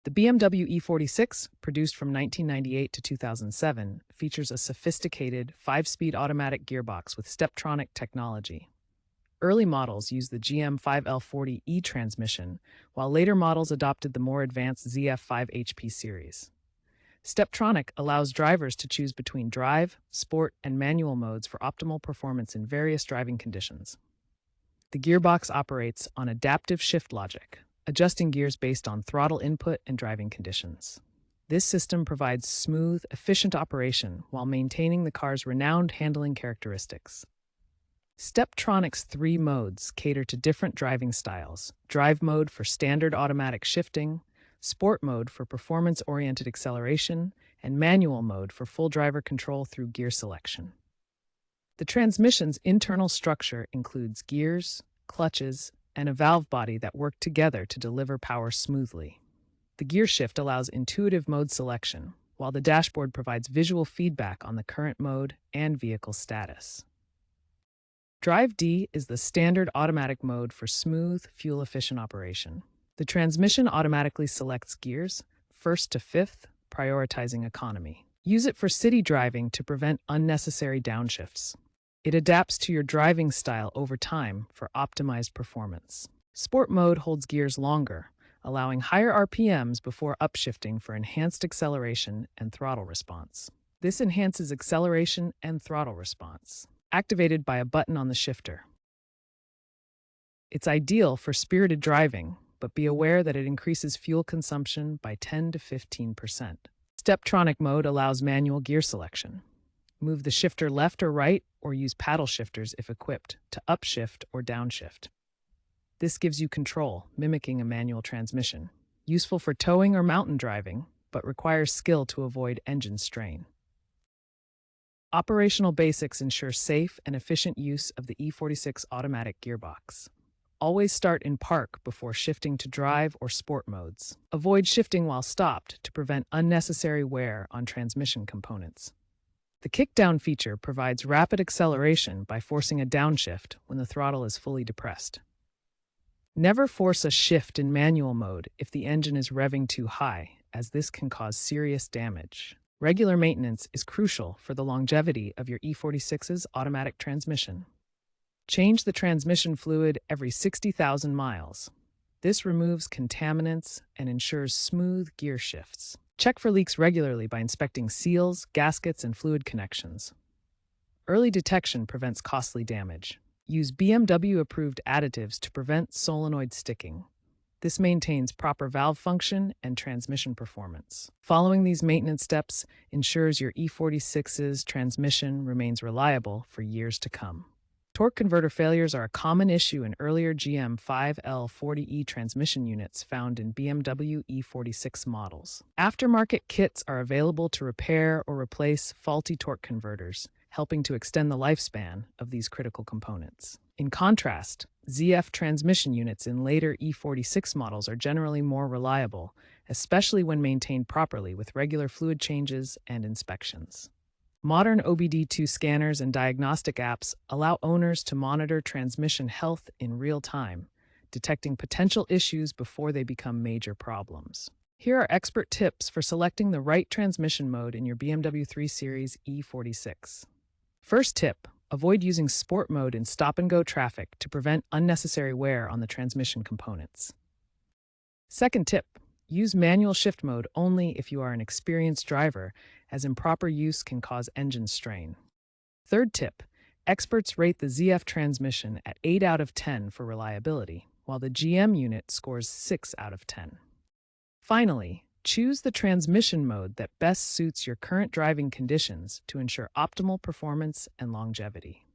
The BMW E46, produced from 1998 to 2007, features a sophisticated 5-speed automatic gearbox with Steptronic technology. Early models used the GM5L40E transmission, while later models adopted the more advanced ZF5HP series. Steptronic allows drivers to choose between drive, sport, and manual modes for optimal performance in various driving conditions. The gearbox operates on adaptive shift logic, adjusting gears based on throttle input and driving conditions. This system provides smooth, efficient operation while maintaining the car's renowned handling characteristics. Steptronic's 3 modes cater to different driving styles: drive mode for standard automatic shifting, sport mode for performance-oriented acceleration, and manual mode for full driver control through gear selection. The transmission's internal structure includes gears, clutches, and a valve body that work together to deliver power smoothly. The gear shift allows intuitive mode selection, while the dashboard provides visual feedback on the current mode and vehicle status. Drive D is the standard automatic mode for smooth, fuel-efficient operation. The transmission automatically selects gears, first to fifth, prioritizing economy. Use it for city driving to prevent unnecessary downshifts. It adapts to your driving style over time for optimized performance. Sport mode holds gears longer, allowing higher RPMs before upshifting for enhanced acceleration and throttle response. This enhances acceleration and throttle response, activated by a button on the shifter. It's ideal for spirited driving, but be aware that it increases fuel consumption by 10 to 15%. Steptronic mode allows manual gear selection. Move the shifter left or right, or use paddle shifters if equipped, to upshift or downshift. This gives you control, mimicking a manual transmission. Useful for towing or mountain driving, but requires skill to avoid engine strain. Operational basics ensure safe and efficient use of the E46 automatic gearbox. Always start in park before shifting to drive or sport modes. Avoid shifting while stopped to prevent unnecessary wear on transmission components. The kickdown feature provides rapid acceleration by forcing a downshift when the throttle is fully depressed. Never force a shift in manual mode if the engine is revving too high, as this can cause serious damage. Regular maintenance is crucial for the longevity of your E46's automatic transmission. Change the transmission fluid every 60,000 miles. This removes contaminants and ensures smooth gear shifts. Check for leaks regularly by inspecting seals, gaskets, and fluid connections. Early detection prevents costly damage. Use BMW-approved additives to prevent solenoid sticking. This maintains proper valve function and transmission performance. Following these maintenance steps ensures your E46's transmission remains reliable for years to come. Torque converter failures are a common issue in earlier GM5L40E transmission units found in BMW E46 models. Aftermarket kits are available to repair or replace faulty torque converters, helping to extend the lifespan of these critical components. In contrast, ZF transmission units in later E46 models are generally more reliable, especially when maintained properly with regular fluid changes and inspections. Modern OBD2 scanners and diagnostic apps allow owners to monitor transmission health in real time, detecting potential issues before they become major problems. Here are expert tips for selecting the right transmission mode in your BMW 3 Series E46. First tip: avoid using sport mode in stop-and-go traffic to prevent unnecessary wear on the transmission components. Second tip: use manual shift mode only if you are an experienced driver, as improper use can cause engine strain. Third tip: experts rate the ZF transmission at 8 out of 10 for reliability, while the GM unit scores 6 out of 10. Finally, choose the transmission mode that best suits your current driving conditions to ensure optimal performance and longevity.